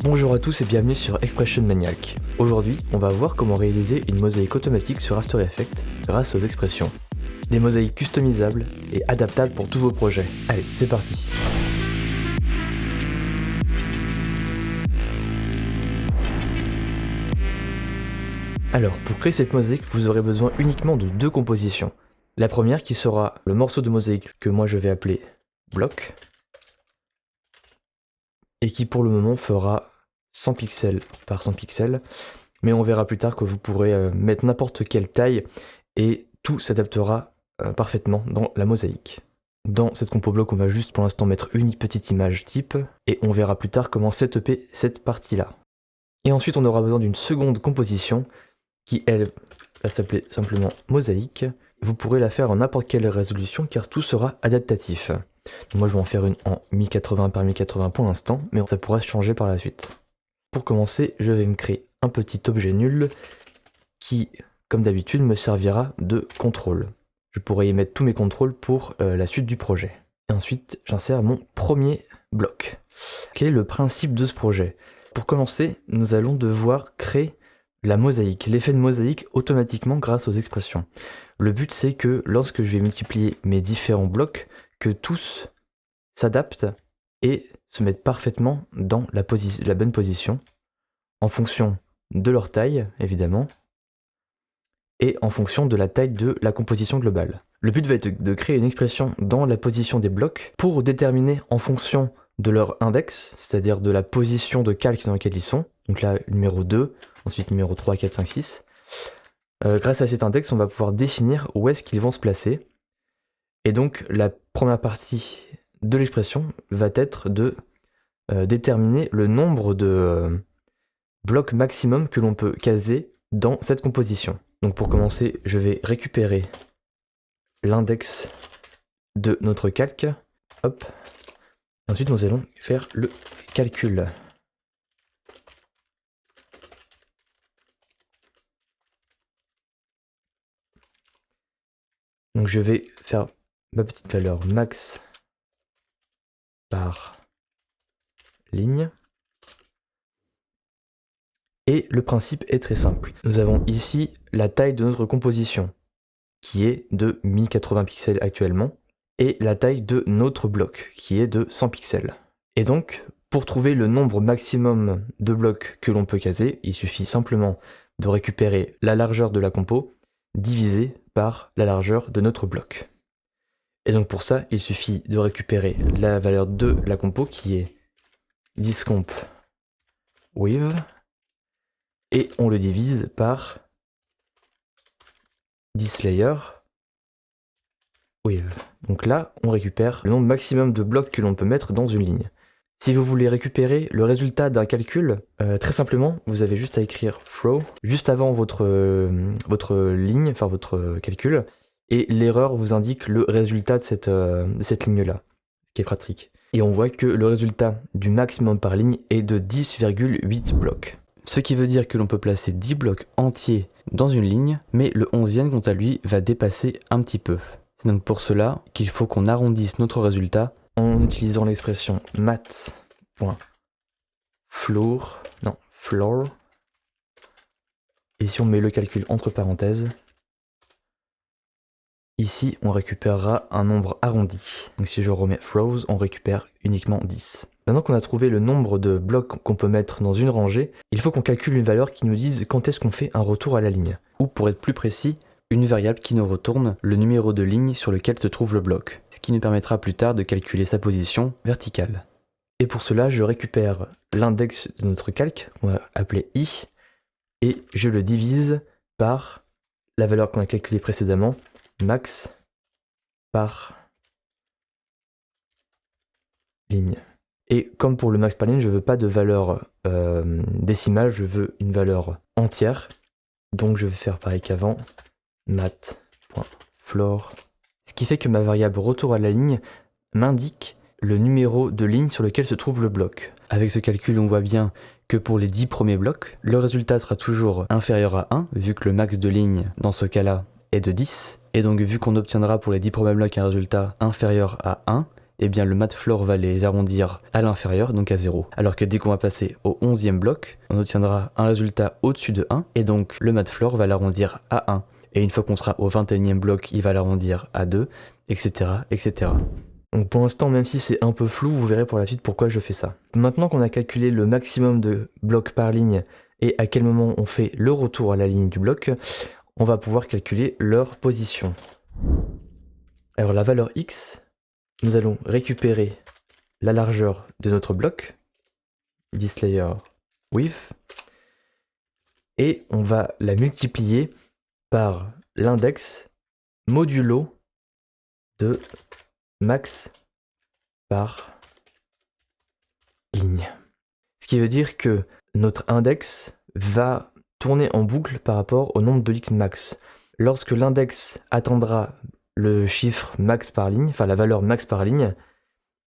Bonjour à tous et bienvenue sur Expression Maniac. Aujourd'hui, on va voir comment réaliser une mosaïque automatique sur After Effects grâce aux expressions. Des mosaïques customisables et adaptables pour tous vos projets. Allez, c'est parti. Alors, pour créer cette mosaïque, vous aurez besoin uniquement de deux compositions. La première qui sera le morceau de mosaïque que moi je vais appeler bloc, et qui pour le moment fera 100 pixels par 100 pixels, mais on verra plus tard que vous pourrez mettre n'importe quelle taille et tout s'adaptera parfaitement dans la mosaïque. Dans cette compo bloc, on va juste pour l'instant mettre une petite image type, et on verra plus tard comment setuper cette partie-là. Et ensuite, on aura besoin d'une seconde composition qui, elle, va s'appeler simplement mosaïque. Vous pourrez la faire en n'importe quelle résolution car tout sera adaptatif. Donc moi je vais en faire une en 1080 par 1080 pour l'instant, mais ça pourra changer par la suite. Pour commencer, je vais me créer un petit objet nul qui, comme d'habitude, me servira de contrôle. Je pourrai y mettre tous mes contrôles pour la suite du projet. Et ensuite, j'insère mon premier bloc. Quel est le principe de ce projet ? Pour commencer, nous allons devoir créer la mosaïque, l'effet de mosaïque automatiquement grâce aux expressions. Le but c'est que lorsque je vais multiplier mes différents blocs, que tous s'adaptent et se mettent parfaitement dans la bonne position, en fonction de leur taille évidemment, et en fonction de la taille de la composition globale. Le but va être de créer une expression dans la position des blocs pour déterminer en fonction de leur index, c'est-à-dire de la position de calque dans laquelle ils sont, donc là numéro 2, ensuite numéro 3, 4, 5, 6. Grâce à cet index, on va pouvoir définir où est-ce qu'ils vont se placer. Et donc la première partie de l'expression va être de déterminer le nombre de blocs maximum que l'on peut caser dans cette composition. Donc pour commencer, je vais récupérer l'index de notre calque. Hop. Ensuite, nous allons faire le calcul. Donc je vais faire ma petite valeur max par ligne. Et le principe est très simple. Nous avons ici la taille de notre composition, qui est de 1080 pixels actuellement, et la taille de notre bloc, qui est de 100 pixels. Et donc, pour trouver le nombre maximum de blocs que l'on peut caser, il suffit simplement de récupérer la largeur de la compo, divisé par la largeur de notre bloc. Et donc pour ça, il suffit de récupérer la valeur de la compo qui est discomp with et on le divise par thisLayer with. Donc là, on récupère le nombre maximum de blocs que l'on peut mettre dans une ligne. Si vous voulez récupérer le résultat d'un calcul, très simplement, vous avez juste à écrire throw juste avant votre ligne, enfin votre calcul, et l'erreur vous indique le résultat de cette ligne-là, ce qui est pratique. Et on voit que le résultat du maximum par ligne est de 10,8 blocs. Ce qui veut dire que l'on peut placer 10 blocs entiers dans une ligne, mais le 11e, quant à lui, va dépasser un petit peu. C'est donc pour cela qu'il faut qu'on arrondisse notre résultat en utilisant l'expression floor. Et si on met le calcul entre parenthèses, ici on récupérera un nombre arrondi. Donc si je remets throws, on récupère uniquement 10. Maintenant qu'on a trouvé le nombre de blocs qu'on peut mettre dans une rangée, il faut qu'on calcule une valeur qui nous dise quand est-ce qu'on fait un retour à la ligne. Ou pour être plus précis, une variable qui nous retourne le numéro de ligne sur lequel se trouve le bloc, ce qui nous permettra plus tard de calculer sa position verticale. Et pour cela, je récupère l'index de notre calque, qu'on va appeler i, et je le divise par la valeur qu'on a calculée précédemment, max par ligne. Et comme pour le max par ligne, je veux pas de valeur décimale, je veux une valeur entière, donc je vais faire pareil qu'avant, mat.floor, ce qui fait que ma variable retour à la ligne m'indique le numéro de ligne sur lequel se trouve le bloc. Avec ce calcul, on voit bien que pour les 10 premiers blocs, le résultat sera toujours inférieur à 1, vu que le max de ligne, dans ce cas-là, est de 10. Et donc, vu qu'on obtiendra pour les 10 premiers blocs un résultat inférieur à 1, eh bien le Matfloor va les arrondir à l'inférieur, donc à 0. Alors que dès qu'on va passer au 11e bloc, on obtiendra un résultat au-dessus de 1, et donc le Matfloor va l'arrondir à 1. Et une fois qu'on sera au 21e bloc, il va l'arrondir à 2, etc., etc. Donc pour l'instant, même si c'est un peu flou, vous verrez pour la suite pourquoi je fais ça. Maintenant qu'on a calculé le maximum de blocs par ligne et à quel moment on fait le retour à la ligne du bloc, on va pouvoir calculer leur position. Alors la valeur x, nous allons récupérer la largeur de notre bloc, thisLayer width, et on va la multiplier par l'index modulo de max par ligne. Ce qui veut dire que notre index va tourner en boucle par rapport au nombre de leaks max. Lorsque l'index atteindra le chiffre max par ligne, enfin la valeur max par ligne,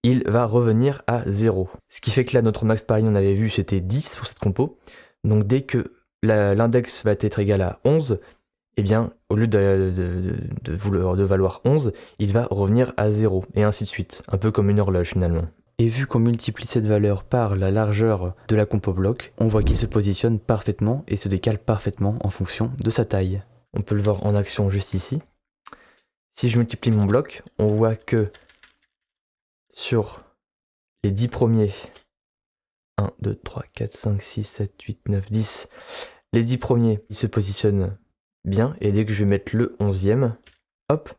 il va revenir à 0. Ce qui fait que là, notre max par ligne, on avait vu, c'était 10 pour cette compo. Donc dès que l'index va être égal à 11, eh bien, au lieu de valoir 11, il va revenir à 0, et ainsi de suite. Un peu comme une horloge finalement. Et vu qu'on multiplie cette valeur par la largeur de la compo bloc, on voit qu'il se positionne parfaitement et se décale parfaitement en fonction de sa taille. On peut le voir en action juste ici. Si je multiplie mon bloc, on voit que sur les 10 premiers, 1, 2, 3, 4, 5, 6, 7, 8, 9, 10, les 10 premiers, ils se positionnent bien, et dès que je vais mettre le 11e, hop,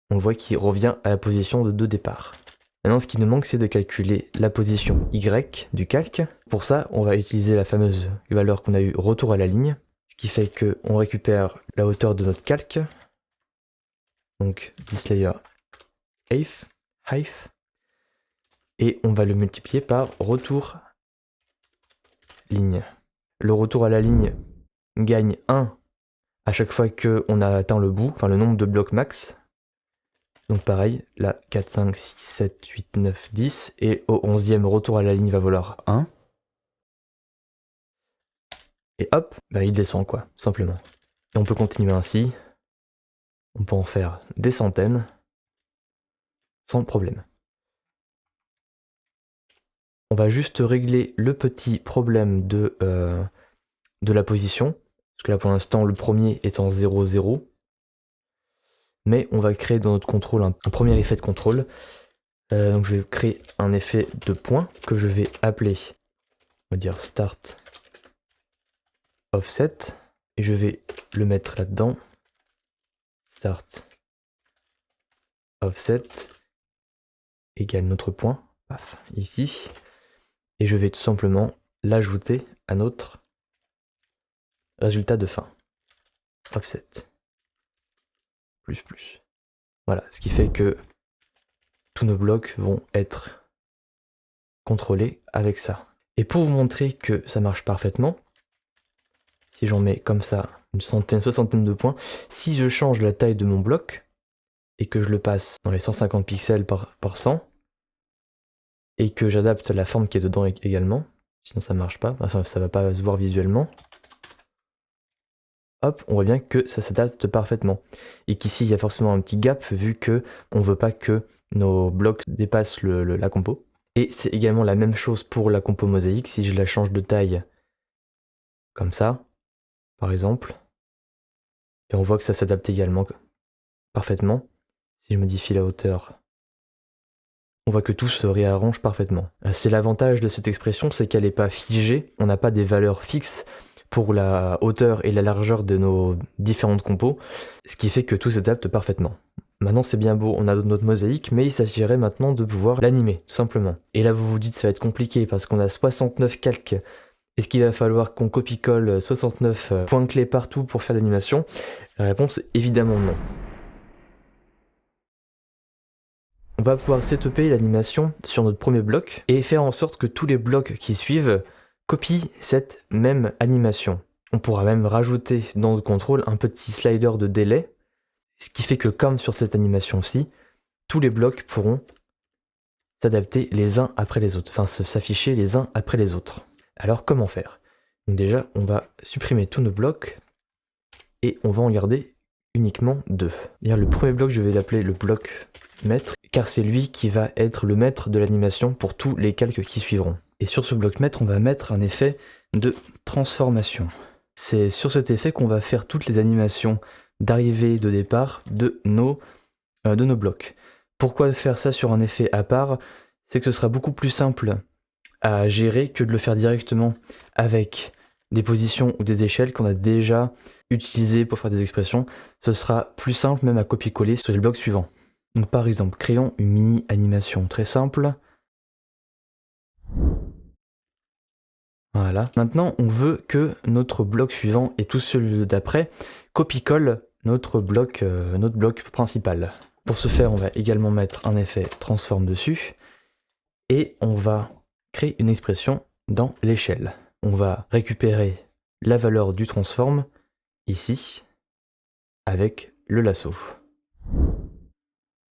on voit qu'il revient à la position de départ. Maintenant, ce qui nous manque, c'est de calculer la position Y du calque. Pour ça, on va utiliser la fameuse valeur qu'on a eue retour à la ligne, ce qui fait qu'on récupère la hauteur de notre calque, donc thisLayer height, et on va le multiplier par retour ligne. Le retour à la ligne gagne 1 à chaque fois qu'on a atteint le bout, enfin le nombre de blocs max. Donc pareil, là 4, 5, 6, 7, 8, 9, 10, et au 11e retour à la ligne va valoir 1. Et hop, bah il descend quoi, simplement. Et on peut continuer ainsi, on peut en faire des centaines, sans problème. On va juste régler le petit problème de la position, parce que là pour l'instant le premier est en 0, 0. Mais on va créer dans notre contrôle un premier effet de contrôle. Donc je vais créer un effet de point que je vais appeler, on va dire start offset, et je vais le mettre là-dedans. Start offset égale notre point, paf, ici. Et je vais tout simplement l'ajouter à notre résultat de fin. Offset. Plus. Voilà, ce qui fait que tous nos blocs vont être contrôlés avec ça. Et pour vous montrer que ça marche parfaitement, si j'en mets comme ça une soixantaine de points, si je change la taille de mon bloc et que je le passe dans les 150 pixels par 100, et que j'adapte la forme qui est dedans également, sinon ça marche pas, enfin, ça va pas se voir visuellement, hop, on voit bien que ça s'adapte parfaitement. Et qu'ici, il y a forcément un petit gap vu que on veut pas que nos blocs dépassent la compo. Et c'est également la même chose pour la compo mosaïque. Si je la change de taille comme ça, par exemple, et on voit que ça s'adapte également parfaitement. Si je modifie la hauteur, on voit que tout se réarrange parfaitement. C'est l'avantage de cette expression, c'est qu'elle n'est pas figée, on n'a pas des valeurs fixes pour la hauteur et la largeur de nos différentes compos, ce qui fait que tout s'adapte parfaitement. Maintenant c'est bien beau, on a notre mosaïque, mais il s'agirait maintenant de pouvoir l'animer, tout simplement. Et là vous vous dites ça va être compliqué parce qu'on a 69 calques. Est-ce qu'il va falloir qu'on copie-colle 69 points clés partout pour faire l'animation? La réponse est évidemment non. On va pouvoir setuper l'animation sur notre premier bloc et faire en sorte que tous les blocs qui suivent copient cette même animation. On pourra même rajouter dans notre contrôle un petit slider de délai, ce qui fait que comme sur cette animation-ci, tous les blocs pourront s'adapter les uns après les autres, enfin s'afficher les uns après les autres. Alors comment faire? Donc déjà, on va supprimer tous nos blocs et on va en garder uniquement 2. D'ailleurs, le premier bloc, je vais l'appeler le bloc maître, car c'est lui qui va être le maître de l'animation pour tous les calques qui suivront. Et sur ce bloc maître, on va mettre un effet de transformation. C'est sur cet effet qu'on va faire toutes les animations d'arrivée et de départ de nos blocs. Pourquoi faire ça sur un effet à part? C'est que ce sera beaucoup plus simple à gérer que de le faire directement avec des positions ou des échelles qu'on a déjà utilisées pour faire des expressions. Ce sera plus simple même à copier-coller sur les blocs suivants. Donc par exemple, créons une mini animation très simple. Voilà. Maintenant, on veut que notre bloc suivant et tout celui d'après copie-colle notre bloc principal. Pour ce faire, on va également mettre un effet transform dessus et on va créer une expression dans l'échelle. On va récupérer la valeur du transform ici avec le lasso.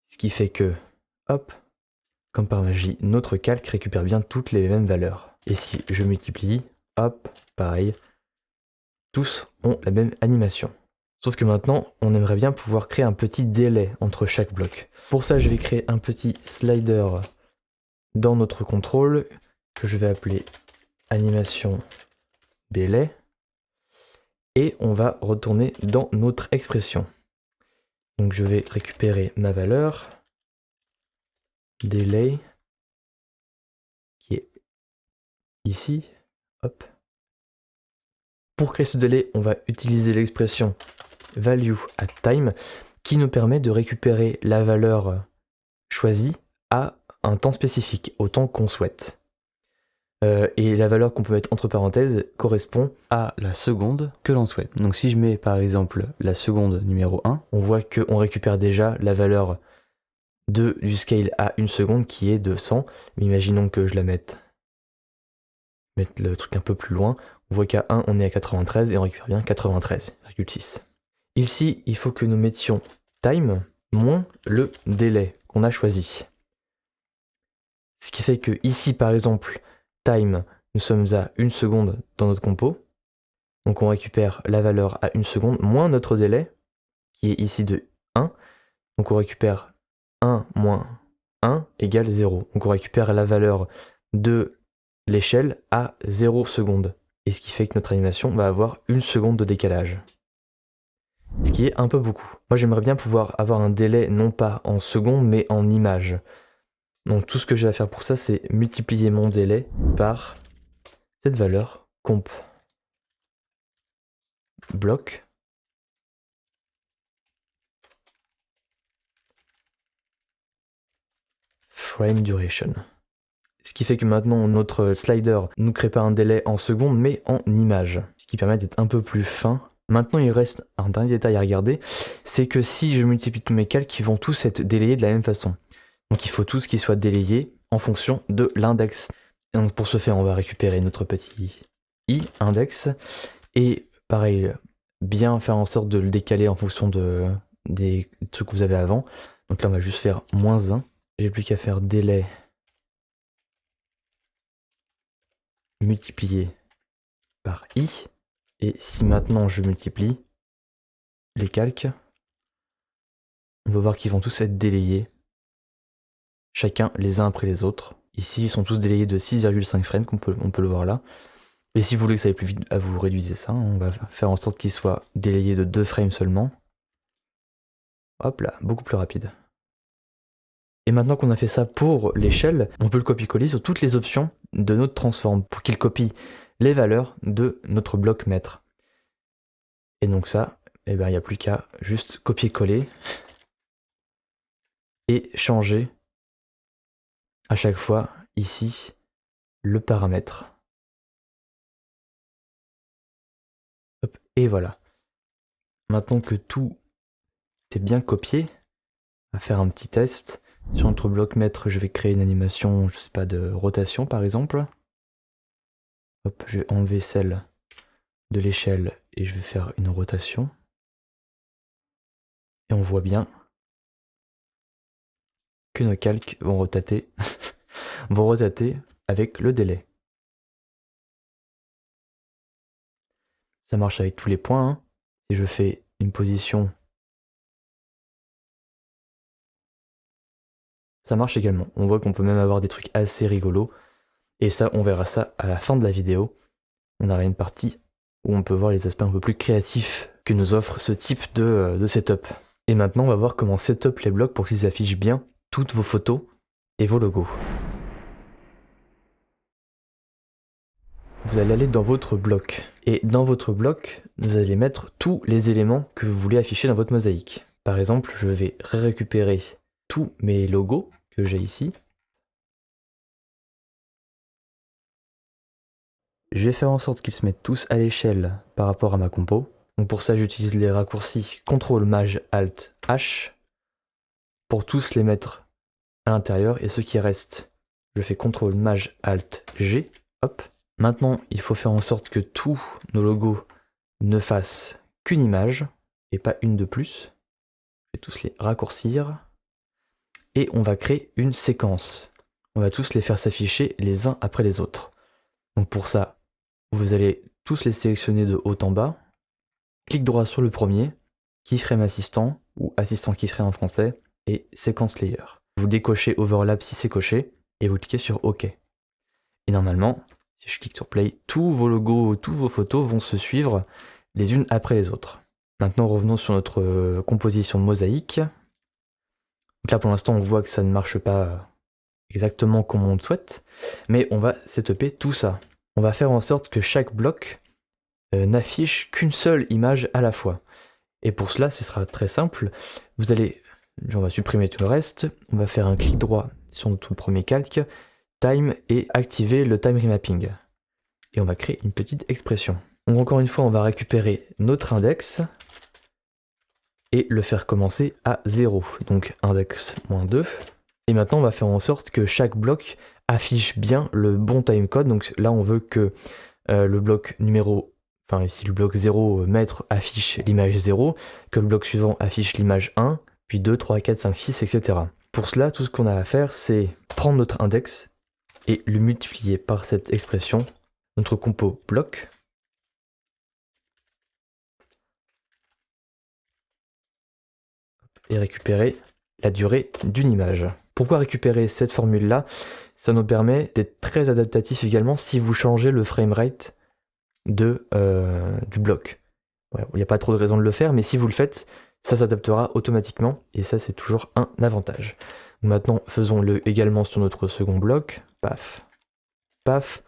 Ce qui fait que, hop, comme par magie, notre calque récupère bien toutes les mêmes valeurs. Et si je multiplie, hop, pareil, tous ont la même animation. Sauf que maintenant, on aimerait bien pouvoir créer un petit délai entre chaque bloc. Pour ça, je vais créer un petit slider dans notre contrôle que je vais appeler animation délai. Et on va retourner dans notre expression. Donc je vais récupérer ma valeur, delay, qui est ici, hop. Pour créer ce délai, on va utiliser l'expression value at time, qui nous permet de récupérer la valeur choisie à un temps spécifique, au temps qu'on souhaite. Et la valeur qu'on peut mettre entre parenthèses correspond à la seconde que l'on souhaite. Donc si je mets par exemple la seconde numéro 1, on voit qu'on récupère déjà la valeur du scale à une seconde qui est de 100. Mais imaginons que je la mette le truc un peu plus loin. On voit qu'à 1 on est à 93 et on récupère bien 93,6. Ici, il faut que nous mettions time moins le délai qu'on a choisi. Ce qui fait que ici par exemple, time, nous sommes à 1 seconde dans notre compo. Donc on récupère la valeur à 1 seconde moins notre délai, qui est ici de 1. Donc on récupère 1 moins 1 égale 0. Donc on récupère la valeur de l'échelle à 0 secondes. Et ce qui fait que notre animation va avoir 1 seconde de décalage. Ce qui est un peu beaucoup. Moi j'aimerais bien pouvoir avoir un délai non pas en secondes mais en images. Donc tout ce que j'ai à faire pour ça, c'est multiplier mon délai par cette valeur comp bloc frame duration. Ce qui fait que maintenant notre slider ne nous crée pas un délai en secondes mais en images. Ce qui permet d'être un peu plus fin. Maintenant il reste un dernier détail à regarder, c'est que si je multiplie tous mes calques, ils vont tous être délayés de la même façon. Donc il faut tous qu'ils soient délayés en fonction de l'index. Donc pour ce faire, on va récupérer notre petit i index et pareil, bien faire en sorte de le décaler en fonction des trucs que vous avez avant. Donc là, on va juste faire -1. J'ai plus qu'à faire délai multiplié par i. Et si maintenant je multiplie les calques, on va voir qu'ils vont tous être délayés, chacun les uns après les autres. Ici, ils sont tous délayés de 6,5 frames, on peut le voir là. Et si vous voulez que ça aille plus vite, vous réduisez ça. On va faire en sorte qu'ils soient délayés de 2 frames seulement. Hop là, beaucoup plus rapide. Et maintenant qu'on a fait ça pour l'échelle, on peut le copier-coller sur toutes les options de notre transform pour qu'il copie les valeurs de notre bloc maître. Et donc ça, il n'y a plus qu'à juste copier-coller et changer à chaque fois ici le paramètre. Hop, et voilà. Maintenant que tout est bien copié, on va faire un petit test. Sur notre bloc maître, je vais créer une animation, je sais pas, de rotation par exemple. Hop, je vais enlever celle de l'échelle et je vais faire une rotation. Et on voit bien que nos calques vont rotater, vont rotater avec le délai. Ça marche avec tous les points. Hein. Si je fais une position ça marche également. On voit qu'on peut même avoir des trucs assez rigolos. Et ça, on verra ça à la fin de la vidéo. On aura une partie où on peut voir les aspects un peu plus créatifs que nous offre ce type de setup. Et maintenant, on va voir comment setup les blocs pour qu'ils affichent bien toutes vos photos et vos logos. Vous allez aller dans votre bloc. Et dans votre bloc, vous allez mettre tous les éléments que vous voulez afficher dans votre mosaïque. Par exemple, je vais récupérer tous mes logos que j'ai ici. Je vais faire en sorte qu'ils se mettent tous à l'échelle par rapport à ma compo. Donc pour ça, j'utilise les raccourcis CTRL Maj Alt H pour tous les mettre à l'intérieur, et ceux qui restent, je fais CTRL Maj Alt G. Hop. Maintenant, il faut faire en sorte que tous nos logos ne fassent qu'une image et pas une de plus. Je vais tous les raccourcir et on va créer une séquence. On va tous les faire s'afficher les uns après les autres. Donc pour ça, vous allez tous les sélectionner de haut en bas. Clic droit sur le premier, keyframe assistant ou assistant keyframe en français, et séquence layer. Vous décochez overlap si c'est coché et vous cliquez sur OK. Et normalement, si je clique sur play, tous vos logos, toutes vos photos vont se suivre les unes après les autres. Maintenant, revenons sur notre composition de mosaïque. Donc là, pour l'instant, on voit que ça ne marche pas exactement comme on le souhaite, mais on va setuper tout ça. On va faire en sorte que chaque bloc n'affiche qu'une seule image à la fois. Et pour cela, ce sera très simple. On va supprimer tout le reste. On va faire un clic droit sur notre premier calque, time, et activer le time remapping. Et on va créer une petite expression. Donc encore une fois, on va récupérer notre index et le faire commencer à 0. Donc index -2. Et maintenant, on va faire en sorte que chaque bloc affiche bien le bon timecode. Donc là, on veut que le bloc numéro, enfin ici le bloc 0 mètre affiche l'image 0, que le bloc suivant affiche l'image 1, puis 2, 3, 4, 5, 6, etc. Pour cela, tout ce qu'on a à faire, c'est prendre notre index et le multiplier par cette expression, notre compo bloc, et récupérer la durée d'une image. Pourquoi récupérer cette formule-là? Ça nous permet d'être très adaptatif également si vous changez le framerate du bloc. Ouais, il n'y a pas trop de raison de le faire, mais si vous le faites, ça s'adaptera automatiquement, et ça c'est toujours un avantage. Maintenant, faisons-le également sur notre second bloc. Paf, paf.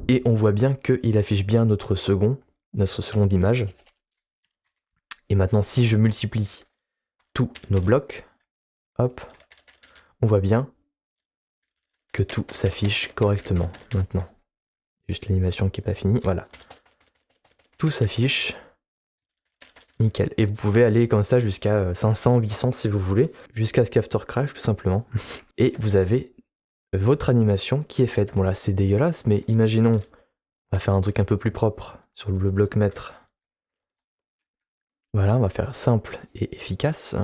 Et on voit bien qu'il affiche bien notre seconde image. Et maintenant, si je multiplie tous nos blocs, hop, on voit bien que tout s'affiche correctement maintenant. Juste l'animation qui n'est pas finie, voilà. Tout s'affiche. Nickel. Et vous pouvez aller comme ça jusqu'à 500, 800 si vous voulez, jusqu'à ce qu'After crash tout simplement. Et vous avez votre animation qui est faite. Bon là c'est dégueulasse, mais imaginons, on va faire un truc un peu plus propre sur le bloc mètre. Voilà, on va faire simple et efficace.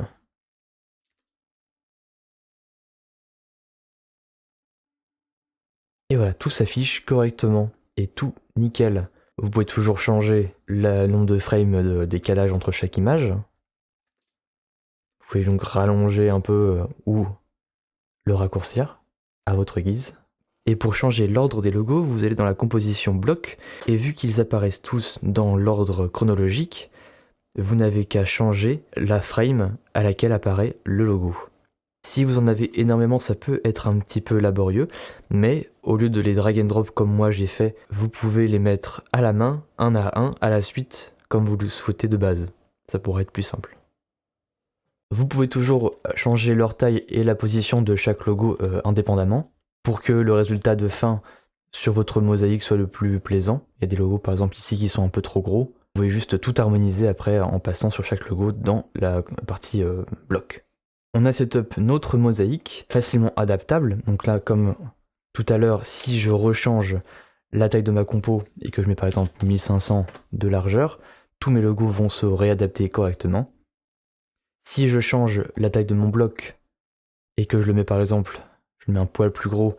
Et voilà, tout s'affiche correctement et tout nickel. Vous pouvez toujours changer le nombre de frames de décalage entre chaque image. Vous pouvez donc rallonger un peu ou le raccourcir à votre guise. Et pour changer l'ordre des logos, vous allez dans la composition bloc, et vu qu'ils apparaissent tous dans l'ordre chronologique, vous n'avez qu'à changer la frame à laquelle apparaît le logo. Si vous en avez énormément, ça peut être un petit peu laborieux, mais au lieu de les drag and drop comme moi j'ai fait, vous pouvez les mettre à la main, un à la suite, comme vous le souhaitez de base. Ça pourrait être plus simple. Vous pouvez toujours changer leur taille et la position de chaque logo indépendamment, pour que le résultat de fin sur votre mosaïque soit le plus plaisant. Il y a des logos par exemple ici qui sont un peu trop gros. Vous pouvez juste tout harmoniser après en passant sur chaque logo dans la partie bloc. On a setup notre mosaïque facilement adaptable. Donc là, comme tout à l'heure, si je rechange la taille de ma compo et que je mets par exemple 1500 de largeur, tous mes logos vont se réadapter correctement. Si je change la taille de mon bloc et que je le mets par exemple, je le mets un poil plus gros,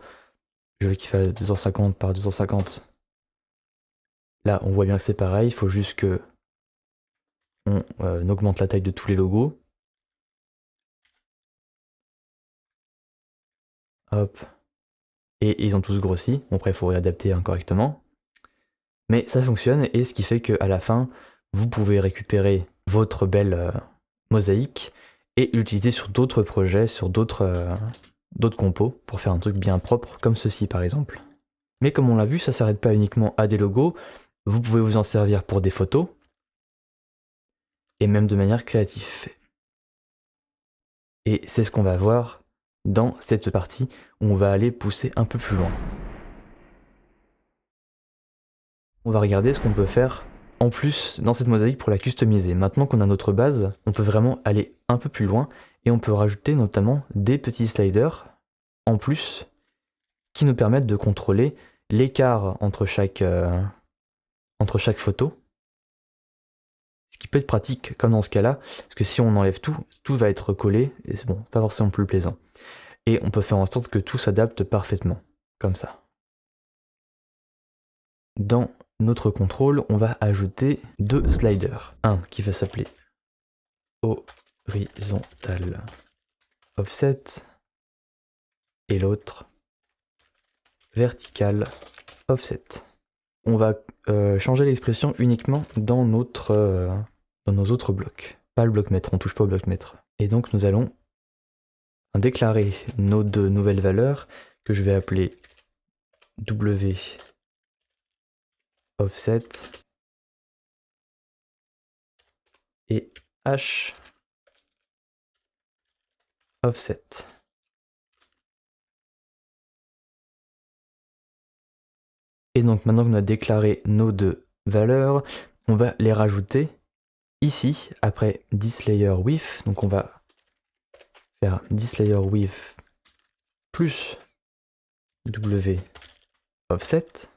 je veux qu'il fasse 250 par 250. Là, on voit bien que c'est pareil, il faut juste que on augmente la taille de tous les logos. hop, et ils ont tous grossi. Bon, après, il faut réadapter correctement. Mais ça fonctionne, et ce qui fait qu'à la fin, vous pouvez récupérer votre belle mosaïque et l'utiliser sur d'autres projets, sur d'autres compos, pour faire un truc bien propre, comme ceci par exemple. Mais comme on l'a vu, ça s'arrête pas uniquement à des logos, vous pouvez vous en servir pour des photos, et même de manière créative. Et c'est ce qu'on va voir dans cette partie où on va aller pousser un peu plus loin. On va regarder ce qu'on peut faire en plus dans cette mosaïque pour la customiser. Maintenant qu'on a notre base, on peut vraiment aller un peu plus loin et on peut rajouter notamment des petits sliders en plus qui nous permettent de contrôler l'écart entre chaque photo. Ce qui peut être pratique comme dans ce cas-là, parce que si on enlève tout, tout va être collé et c'est bon, pas forcément plus plaisant. Et on peut faire en sorte que tout s'adapte parfaitement, comme ça. Dans notre contrôle, on va ajouter 2 sliders. Un qui va s'appeler horizontal offset et l'autre vertical offset. On va changer l'expression uniquement dans nos autres blocs. Pas le bloc mètre, on touche pas au bloc mètre. Et donc nous allons déclarer nos 2 nouvelles valeurs que je vais appeler W offset et H offset. Et donc maintenant qu'on a déclaré nos 2 valeurs, on va les rajouter ici après thisLayer with. Donc on va faire thisLayer with plus W offset.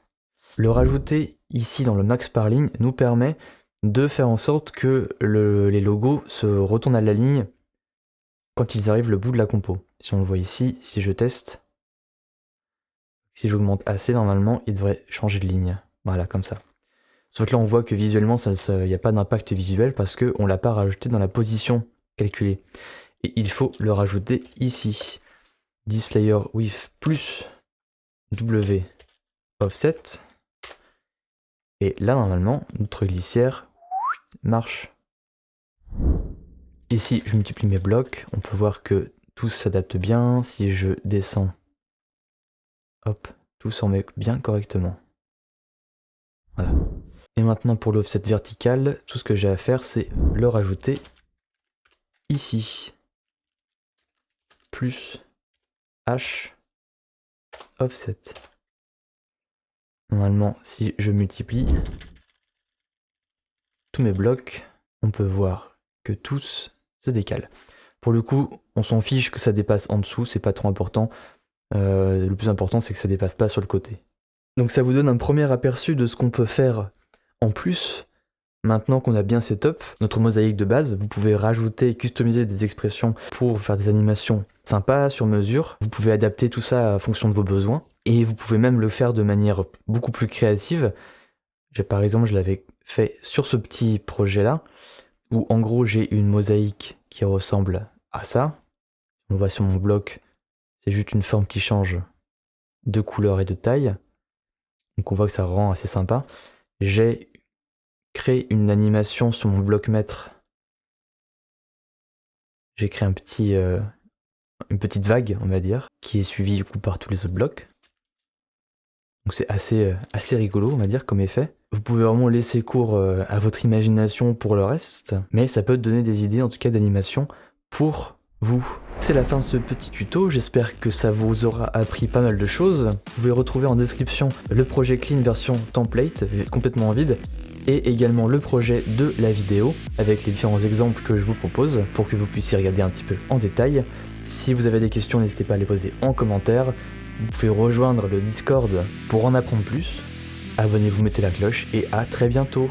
Le rajouter ici dans le max par ligne nous permet de faire en sorte que les logos se retournent à la ligne quand ils arrivent le bout de la compo. Si on le voit ici, si je teste, si j'augmente assez, normalement, il devrait changer de ligne. Voilà, comme ça. Sauf que là, on voit que visuellement, il n'y a pas d'impact visuel parce qu'on ne l'a pas rajouté dans la position calculée. Et il faut le rajouter ici. thisLayer with plus W offset. Et là, normalement, notre glissière marche. Ici, je multiplie mes blocs. On peut voir que tout s'adapte bien. Si je descends, hop, tout s'en met bien correctement. Voilà. Et maintenant, pour l'offset vertical, tout ce que j'ai à faire, c'est le rajouter ici. Plus H offset. Normalement, si je multiplie tous mes blocs, on peut voir que tous se décalent. Pour le coup, on s'en fiche que ça dépasse en dessous, c'est pas trop important. Le plus important, c'est que ça dépasse pas sur le côté. Donc ça vous donne un premier aperçu de ce qu'on peut faire en plus. Maintenant qu'on a bien setup notre mosaïque de base, vous pouvez rajouter et customiser des expressions pour faire des animations sympas, sur mesure. Vous pouvez adapter tout ça en fonction de vos besoins. Et vous pouvez même le faire de manière beaucoup plus créative. Par exemple, je l'avais fait sur ce petit projet-là, où en gros j'ai une mosaïque qui ressemble à ça. On le voit sur mon bloc, c'est juste une forme qui change de couleur et de taille. Donc on voit que ça rend assez sympa. J'ai créé une animation sur mon bloc mètre. J'ai créé une petite vague, on va dire, qui est suivie du coup par tous les autres blocs. Donc c'est assez rigolo, on va dire, comme effet. Vous pouvez vraiment laisser cours à votre imagination pour le reste, mais ça peut donner des idées, en tout cas d'animation, pour vous. C'est la fin de ce petit tuto, j'espère que ça vous aura appris pas mal de choses. Vous pouvez retrouver en description le projet Clean version template, complètement vide, et également le projet de la vidéo, avec les différents exemples que je vous propose, pour que vous puissiez regarder un petit peu en détail. Si vous avez des questions, n'hésitez pas à les poser en commentaire. Vous pouvez rejoindre le Discord pour en apprendre plus. Abonnez-vous, mettez la cloche et à très bientôt.